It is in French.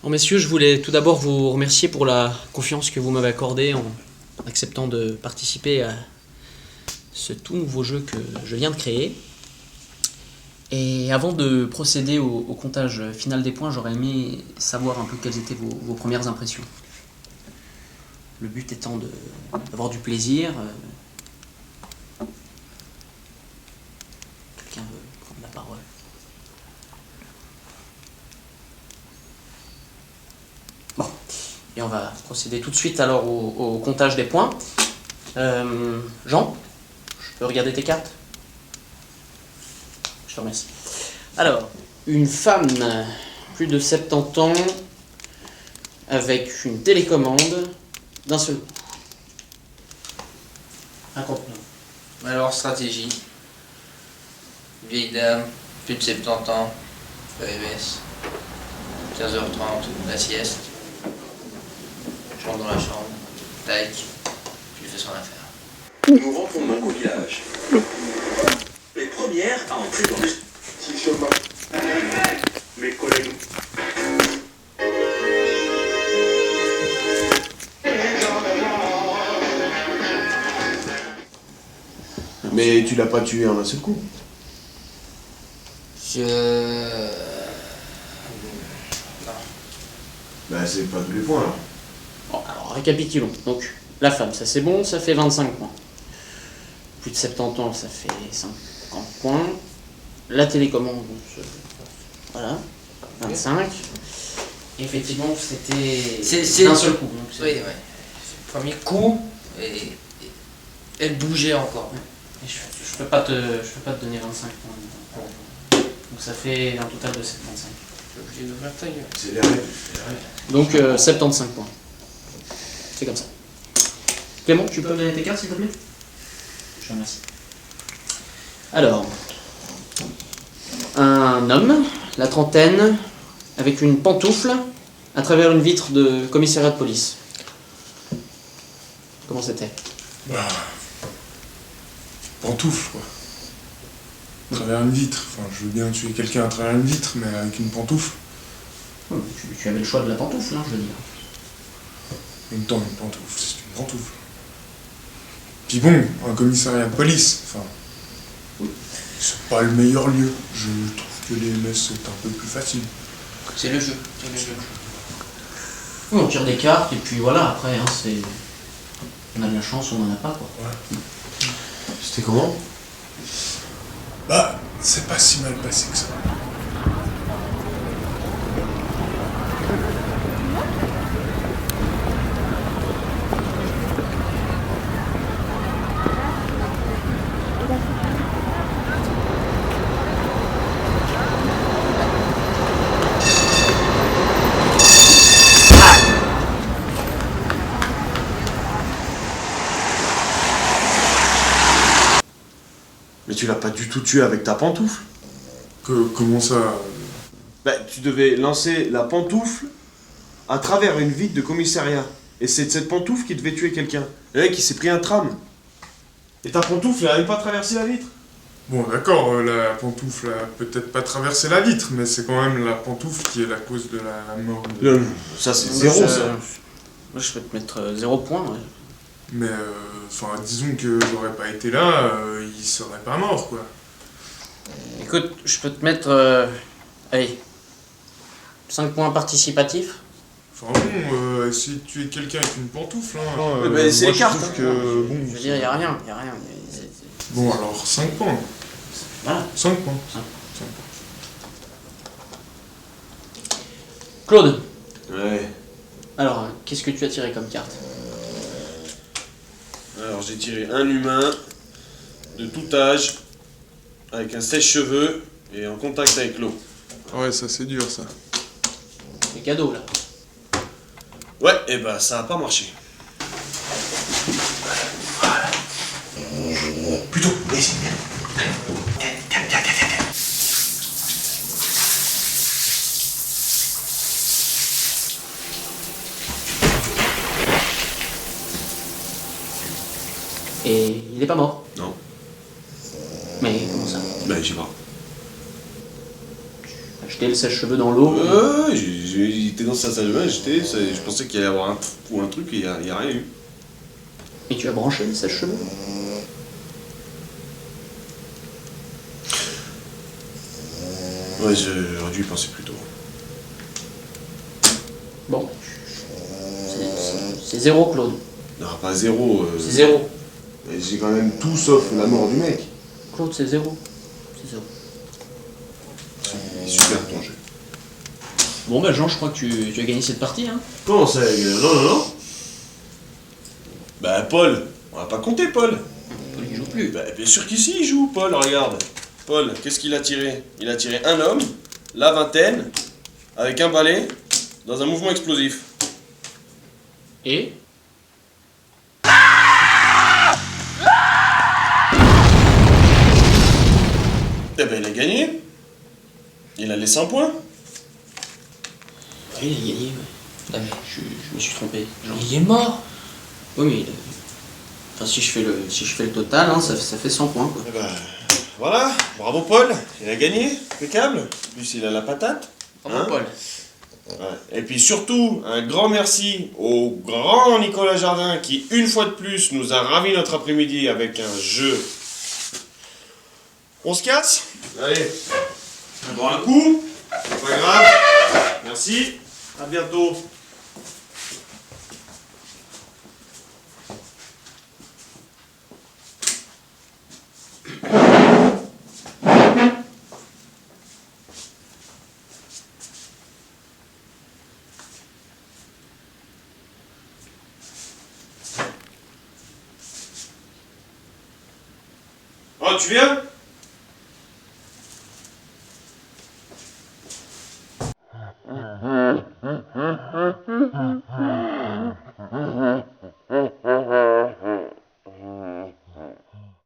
Bon, messieurs, je voulais tout d'abord vous remercier pour la confiance que vous m'avez accordée en acceptant de participer à ce tout nouveau jeu que je viens de créer. Et avant de procéder au comptage final des points, j'aurais aimé savoir un peu quelles étaient vos premières impressions. Le but étant d'avoir du plaisir. Quelqu'un veut prendre la parole? Bon, et on va procéder tout de suite alors au comptage des points. Jean, je peux regarder tes cartes? Je te remercie. Alors, une femme, plus de 70 ans, avec une télécommande d'un seul coup. Raconte-nous. Alors, stratégie. Vieille dame, plus de 70 ans, EMS, 15h30, la sieste. Je rentre dans la chambre, tac, je lui fais son affaire. Nous rentrons donc au village. Les premières à entrer dans le... Si chemin. Mes collègues. Mais tu l'as pas tué en un seul coup. Non. Bah c'est pas tous les points alors. Bon, alors récapitulons. Donc, la femme, ça c'est bon, ça fait 25 points. Plus de 70 ans, ça fait 50 points. La télécommande, voilà, 25. Effectivement, c'était d'un seul coup. Donc Oui, ouais. C'est le premier coup, et elle bougeait encore. Et je peux pas te donner 25 points. Donc ça fait un total de 75. Je suis obligé d'ouvrir ta gueule. C'est les règles. Donc 75 points. C'est comme ça. Clément, tu peux me donner tes cartes s'il te plaît? Je te remercie. Alors, un homme, la trentaine, avec une pantoufle, à travers une vitre de commissariat de police. Comment c'était? Bah. Pantoufle, quoi. À travers une vitre. Enfin, je veux bien tuer quelqu'un à travers une vitre, mais avec une pantoufle. Tu avais le choix de la pantoufle, hein, je veux dire. En même temps, une pantoufle, c'est une pantoufle. Puis bon, un commissariat de police, enfin. C'est pas le meilleur lieu. Je trouve que les MS c'est un peu plus facile. C'est le jeu. Oui, on tire des cartes et puis voilà, après, hein, c'est... On a de la chance, on n'en a pas, quoi. Ouais. C'était comment? Bah, c'est pas si mal passé que ça. Mais tu l'as pas du tout tué avec ta pantoufle. Comment ça? Bah tu devais lancer la pantoufle à travers une vitre de commissariat. Et c'est cette pantoufle qui devait tuer quelqu'un. Le mec il s'est pris un tram. Et ta pantoufle elle a même pas traversé la vitre. Bon, d'accord, la pantoufle a peut-être pas traversé la vitre, mais c'est quand même la pantoufle qui est la cause de la mort de... Non, ça c'est zéro ça. Moi, je peux te mettre 0 point, ouais. Mais, enfin, disons que j'aurais pas été là, il serait pas mort, quoi. Écoute, je peux te mettre... allez, 5 points participatifs. Enfin bon, essayer de tuer quelqu'un avec une pantoufle, hein. mais c'est moi, les je cartes, trouve hein. que, bon... Je veux dire, y a rien. Bon, alors, 5 points. Voilà. 5 points. 5. 5 Claude, Ouais. alors, qu'est-ce que tu as tiré comme carte? Alors j'ai tiré un humain de tout âge, avec un sèche-cheveux et en contact avec l'eau. points. Ouais, ça c'est dur, ça. Les cadeaux, là. Ouais, et bah ça a pas marché. Plutôt, vas-y. Et il est pas mort. Non. Mais comment ça? Bah je sais pas. Jeter le sèche-cheveux dans l'eau. J'étais dans sa salle de bain, je pensais qu'il allait y avoir un trou ou un truc et il n'y a rien eu. Et tu as branché le sèche-cheveux? Ouais, j'aurais dû y penser plus tôt. Bon. C'est zéro, Claude. Non, pas zéro. C'est zéro. Mais j'ai quand même tout sauf la mort du mec. Claude, c'est zéro. C'est zéro. Il est super ton jeu. Bon, bah, Jean, je crois que tu as gagné cette partie, hein. Comment ça, non. Bah, Paul, on va pas compter, Paul. Paul, il joue plus. Bah, bien sûr qu'ici, il joue, Paul, regarde. Paul, qu'est-ce qu'il a tiré? Il a tiré un homme, la vingtaine, avec un balai, dans un mouvement explosif. Et Eh ben, il a gagné. Il a laissé un point. oui, il a gagné, ouais. Ah, mais je me suis trompé. Jean. Il est mort. Oui, mais... Enfin, si je fais le total, hein, ça fait 100 points, quoi. Eh ben, voilà, bravo Paul, il a gagné, impeccable. En plus, il a la patate. Bravo, Hein Paul. Ouais. Et puis surtout, un grand merci au grand Nicolas Jardin qui, une fois de plus, nous a ravi notre après-midi avec un jeu. On se casse? Allez, bon un coup, c'est pas grave. Merci, à bientôt. Oh, tu viens?